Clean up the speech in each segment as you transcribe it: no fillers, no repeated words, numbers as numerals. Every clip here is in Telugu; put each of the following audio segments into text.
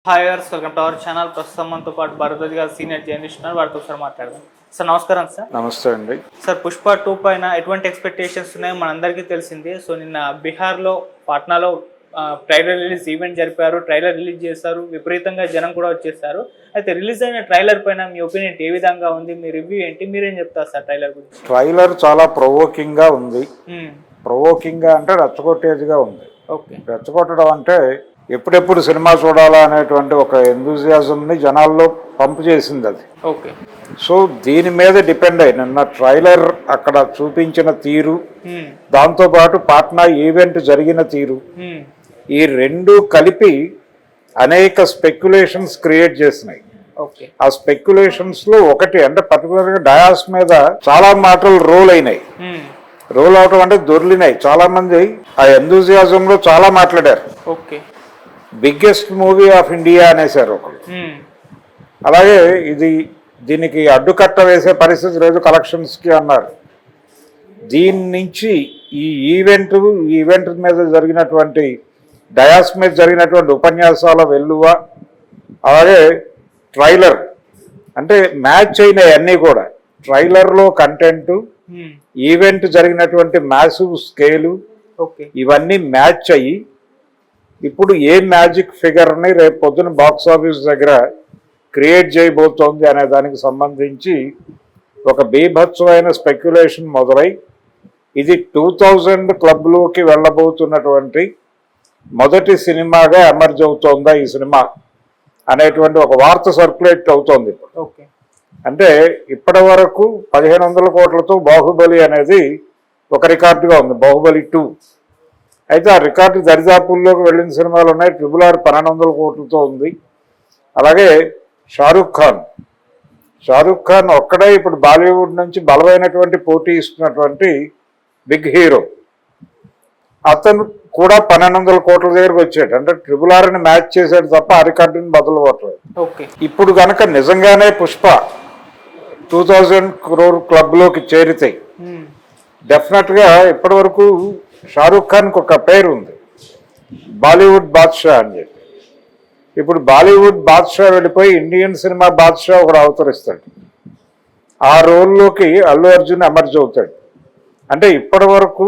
Hi guys, welcome to our channel. ప్రస్తుతం మనతో పాటు భరద్వాజ్ గారు సీనియర్ జర్నలిస్ట్ ఉన్నారు. వారితో ఒకసారి మాట్లాడదాం. సార్ నమస్కారం. సార్ నమస్తే అండి. సార్, పుష్ప 2 పైన ఎటువంటి ఎక్స్పెక్టేషన్స్ ఉన్నాయో మనందరికీ తెలిసింది. సో నిన్న బీహార్లో పాట్నాలో ట్రైలర్ రిలీజ్ ఈవెంట్ జరిపారు. ట్రైలర్ రిలీజ్ చేశారు. విపరీతంగా జనం కూడా వచ్చేసారు. అయితే రిలీజ్ అయిన ట్రైలర్ పైన మీ ఒపీనియన్ ఏ విధంగా ఉంది? మీ రివ్యూ ఏంటి? మీరేం చెప్తారు సార్ ట్రైలర్ గురించి? ట్రైలర్ చాలా ప్రొవోకింగ్గా ఉంది. ప్రొవోకింగ్గా అంటే రెచ్చగొట్టేదిగా ఉంది. ఓకే, రెచ్చగొట్టడం అంటే ఎప్పుడెప్పుడు సినిమా చూడాలా అనేటువంటి ఒక ఎంతూజియాజంని జనాల్లో పంపు చేసింది అది. ఓకే, సో దీని మీద డిపెండ్ అయ్యి నిన్న ట్రైలర్ అక్కడ చూపించిన తీరు, దాంతోపాటు పాట్నా ఈవెంట్ జరిగిన తీరు, ఈ రెండు కలిపి అనేక స్పెక్యులేషన్స్ క్రియేట్ చేసినాయి. ఆ స్పెక్యులేషన్స్ లో ఒకటి అంటే పర్టికులర్ గా డయాస్ మీద చాలా మాటలు రోల్ అయినాయి. రోల్ అవటం అంటే దొర్లినాయి. చాలా మంది ఆ ఎంతూజియాజం లో చాలా మాట్లాడారు. బిగ్గెస్ట్ మూవీ ఆఫ్ ఇండియా అనేసారు ఒకరు. అలాగే దీనికి అడ్డుకట్ట వేసే పరిస్థితి లేదు కలెక్షన్స్ కి అన్నారు. దీని నుంచి ఈ ఈవెంట్ మీద జరిగినటువంటి డయాస్ మీద జరిగినటువంటి ఉపన్యాసాల వెల్లువ, అలాగే ట్రైలర్ అంటే మ్యాచ్ అయినాయి అన్నీ కూడా. ట్రైలర్లో కంటెంట్, ఈవెంట్ జరిగినటువంటి మ్యాసివ్ స్కేలు, ఇవన్నీ మ్యాచ్ అయ్యి ఇప్పుడు ఏ మ్యాజిక్ ఫిగర్ని రేపు పొద్దున బాక్స్ ఆఫీస్ దగ్గర క్రియేట్ చేయబోతోంది అనే దానికి సంబంధించి ఒక బీభత్సమైన స్పెక్యులేషన్ మొదలై ఇది 2000 క్లబ్లోకి వెళ్ళబోతున్నటువంటి మొదటి సినిమాగా ఎమర్జ్ అవుతోందా ఈ సినిమా అనేటువంటి ఒక వార్త సర్క్యులేట్ అవుతోంది. అంటే ఇప్పటి వరకు 1500 కోట్లతో బాహుబలి అనేది ఒక రికార్డుగా ఉంది, బాహుబలి 2. అయితే ఆ రికార్డు దరిదాపుల్లోకి వెళ్ళిన సినిమాలు ఉన్నాయి. RRR 1200 కోట్లతో ఉంది. అలాగే షారూఖ్ ఖాన్ ఒక్కడే ఇప్పుడు బాలీవుడ్ నుంచి బలమైనటువంటి పోటీ ఇస్తున్నటువంటి బిగ్ హీరో. అతను కూడా 1200 కోట్ల దగ్గరకు వచ్చాడు. అంటే RRRని మ్యాచ్ చేశాడు తప్ప ఆ రికార్డుని బదులు కొట్టలేదు. ఇప్పుడు కనుక నిజంగానే పుష్ప 2000 crore క్లబ్లోకి చేరితే డెఫినెట్గా ఇప్పటి వరకు షారూఖ్ ఖాన్కి ఒక పేరు ఉంది, బాలీవుడ్ బాద్షా అని చెప్పి. ఇప్పుడు బాలీవుడ్ బాద్షా వెళ్ళిపోయి ఇండియన్ సినిమా బాద్షా ఒకడు అవతరిస్తాడు. ఆ రోల్లోకి అల్లు అర్జున్ ఎమర్జ్ అవుతాడు. అంటే ఇప్పటి వరకు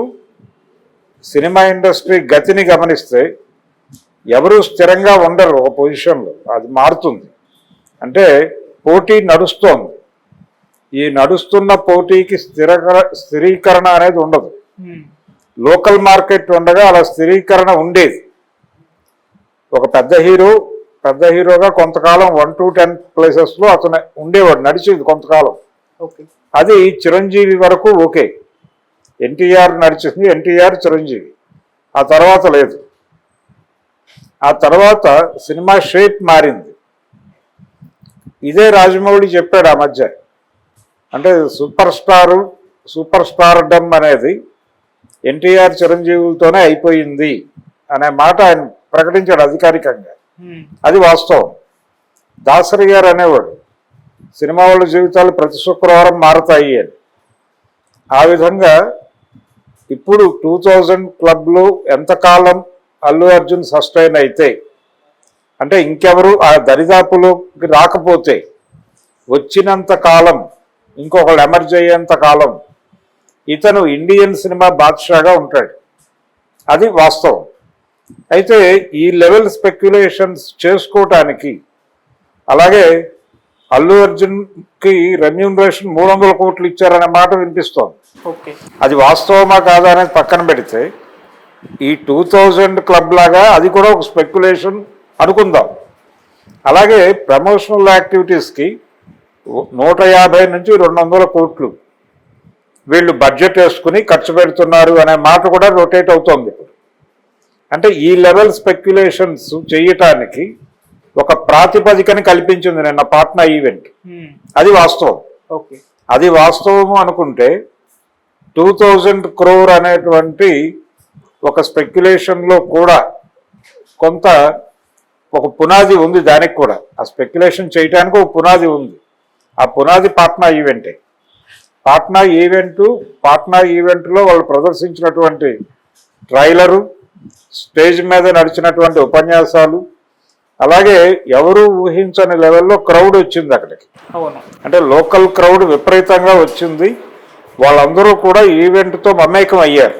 సినిమా ఇండస్ట్రీ గతిని గమనిస్తే ఎవరు స్థిరంగా ఉండరు ఒక పొజిషన్లో, అది మారుతుంది. అంటే పోటీ నడుస్తోంది. ఈ నడుస్తున్న పోటీకి స్థిరీకరణ అనేది ఉండదు. లోకల్ మార్కెట్ ఉండగా అలా స్థిరీకరణ ఉండేది. ఒక పెద్ద హీరోగా కొంతకాలం 1 to 10 ప్లేసెస్లో అతను ఉండేవాడు, నడిచేది కొంతకాలం. అది చిరంజీవి వరకు ఓకే. ఎన్టీఆర్ నడిచింది, ఎన్టీఆర్ చిరంజీవి. ఆ తర్వాత లేదు. ఆ తర్వాత సినిమా షేప్ మారింది. ఇదే రాజమౌళి చెప్పాడు ఆ మధ్య. అంటే సూపర్ స్టార్డమ్ అనేది ఎన్టీఆర్ చిరంజీవులతోనే అయిపోయింది అనే మాట ఆయన ప్రకటించాడు అధికారికంగా. అది వాస్తవం. దాసరి గారు అనేవాడు సినిమా వాళ్ళ జీవితాలు ప్రతి శుక్రవారం మారతాయి అని. ఆ విధంగా ఇప్పుడు 2000 క్లబ్లో ఎంతకాలం అల్లు అర్జున్ సస్టైన్ అయితే, అంటే ఇంకెవరు ఆ దరిదాపులోకి రాకపోతే వచ్చినంత కాలం, ఇంకొకళ్ళు ఎమర్జ్ అయ్యేంత కాలం ఇతను ఇండియన్ సినిమా బాద్షాగా ఉంటాడు. అది వాస్తవం. అయితే ఈ లెవెల్ స్పెక్యులేషన్స్ చేసుకోవటానికి, అలాగే అల్లు అర్జున్కి రెమ్యూనరేషన్ 300 కోట్లు ఇచ్చారనే మాట వినిపిస్తోంది. అది వాస్తవమా కాదా అనేది పక్కన పెడితే ఈ 2000 క్లబ్ లాగా అది కూడా ఒక స్పెక్యులేషన్ అనుకుందాం. అలాగే ప్రమోషనల్ యాక్టివిటీస్కి 150 నుంచి 200 కోట్లు వీళ్ళు బడ్జెట్ వేసుకుని ఖర్చు పెడుతున్నారు అనే మాట కూడా రొటేట్ అవుతోంది ఇప్పుడు. అంటే ఈ లెవెల్ స్పెక్యులేషన్స్ చేయటానికి ఒక ప్రాతిపదికని కల్పించింది నిన్న పాట్నా ఈవెంట్. అది వాస్తవం. అది వాస్తవము అనుకుంటే 2000 crore అనేటువంటి ఒక స్పెక్యులేషన్లో కూడా కొంత ఒక పునాది ఉంది. దానికి కూడా ఆ స్పెక్యులేషన్ చేయడానికి ఒక పునాది ఉంది. ఆ పునాది పాట్నా ఈవెంటే. పాట్నా ఈవెంట్లో వాళ్ళు ప్రదర్శించినటువంటి ట్రైలరు, స్టేజ్ మీద నడిచినటువంటి ఉపన్యాసాలు, అలాగే ఎవరు ఊహించని లెవెల్లో క్రౌడ్ వచ్చింది అక్కడికి. అవును. అంటే లోకల్ క్రౌడ్ విపరీతంగా వచ్చింది. వాళ్ళందరూ కూడా ఈవెంట్తో మమేకం అయ్యారు.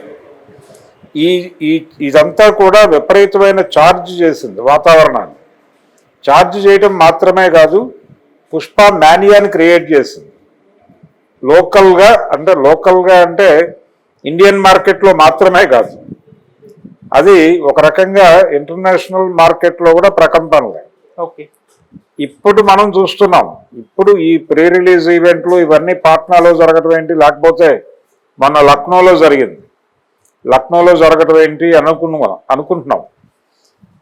ఇదంతా కూడా విపరీతమైన ఛార్జ్ చేసింది వాతావరణాన్ని. ఛార్జ్ చేయడం మాత్రమే కాదు, పుష్ప మ్యానియాని క్రియేట్ చేసింది. లోకల్గా అంటే ఇండియన్ మార్కెట్లో మాత్రమే కాదు, అది ఒక రకంగా ఇంటర్నేషనల్ మార్కెట్లో కూడా ప్రకంపనలే. ఓకే. ఇప్పుడు మనం చూస్తున్నాం. ఇప్పుడు ఈ ప్రీ రిలీజ్ ఈవెంట్లు ఇవన్నీ పాట్నాలో జరగడం ఏంటి, లేకపోతే మొన్న లక్నోలో జరిగింది. లక్నోలో జరగడం ఏంటి అనుకుంటున్నాం.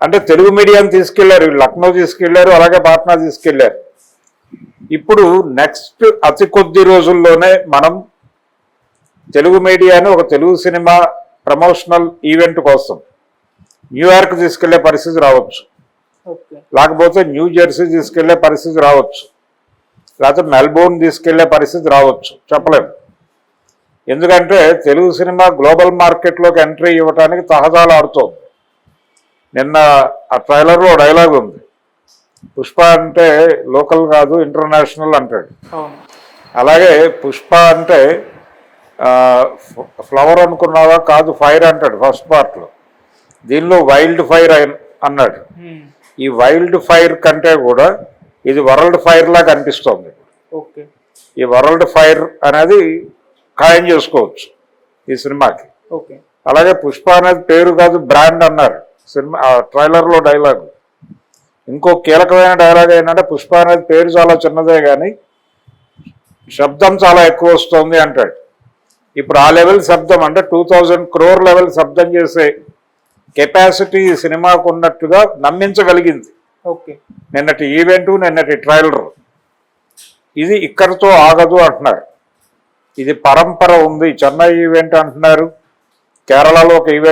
అంటే తెలుగు మీడియాని తీసుకెళ్లారు, లక్నో తీసుకెళ్లారు, అలాగే పాట్నా తీసుకెళ్లారు. ఇప్పుడు నెక్స్ట్ అతి కొద్ది రోజుల్లోనే మనం తెలుగు మీడియాని ఒక తెలుగు సినిమా ప్రమోషనల్ ఈవెంట్ కోసం న్యూయార్క్ తీసుకెళ్లే పరిస్థితి రావచ్చు, లేకపోతే న్యూ జెర్సీ తీసుకెళ్లే పరిస్థితి రావచ్చు, లేకపోతే మెల్బోర్న్ తీసుకెళ్లే పరిస్థితి రావచ్చు, చెప్పలేము. ఎందుకంటే తెలుగు సినిమా గ్లోబల్ మార్కెట్లోకి ఎంట్రీ ఇవ్వడానికి తహజాలు ఆడుతోంది. నిన్న ఆ ట్రైలర్లో డైలాగ్ ఉంది, పుష్ప అంటే లోకల్ కాదు ఇంటర్నేషనల్ అంటాడు. అలాగే పుష్ప అంటే ఫ్లవర్ అనుకున్నావా, కాదు ఫైర్ అంటాడు ఫస్ట్ పార్ట్లో. దీనిలో వైల్డ్ ఫైర్ అన్నాడు. ఈ వైల్డ్ ఫైర్ కంటే కూడా ఇది వరల్డ్ ఫైర్ లాగా అనిపిస్తోంది. ఈ వరల్డ్ ఫైర్ అనేది ఖాయం చేసుకోవచ్చు ఈ సినిమాకి. అలాగే పుష్ప అనేది పేరు కాదు బ్రాండ్ అన్నారు సినిమా ట్రైలర్లో డైలాగ్. ఇంకో కీలకమైన డైలాగ్ ఏంటంటే పుష్ప అనేది పేరు చాలా చిన్నదే కానీ శబ్దం చాలా ఎక్కువ వస్తుంది అంటాడు. ఇప్పుడు ఆ లెవెల్ శబ్దం అంటే 2000 crore లెవెల్ శబ్దం చేసే కెపాసిటీ ఈ సినిమాకు ఉన్నట్టుగా నమ్మించగలిగింది నిన్నటి ఈవెంటు, నిన్నటి ట్రైలర్. ఇది ఇక్కడితో ఆగదు అంటున్నారు. ఇది పరంపర ఉంది. చెన్నై ఈవెంట్ అంటున్నారు, కేరళలో ఒక ఈవెంట్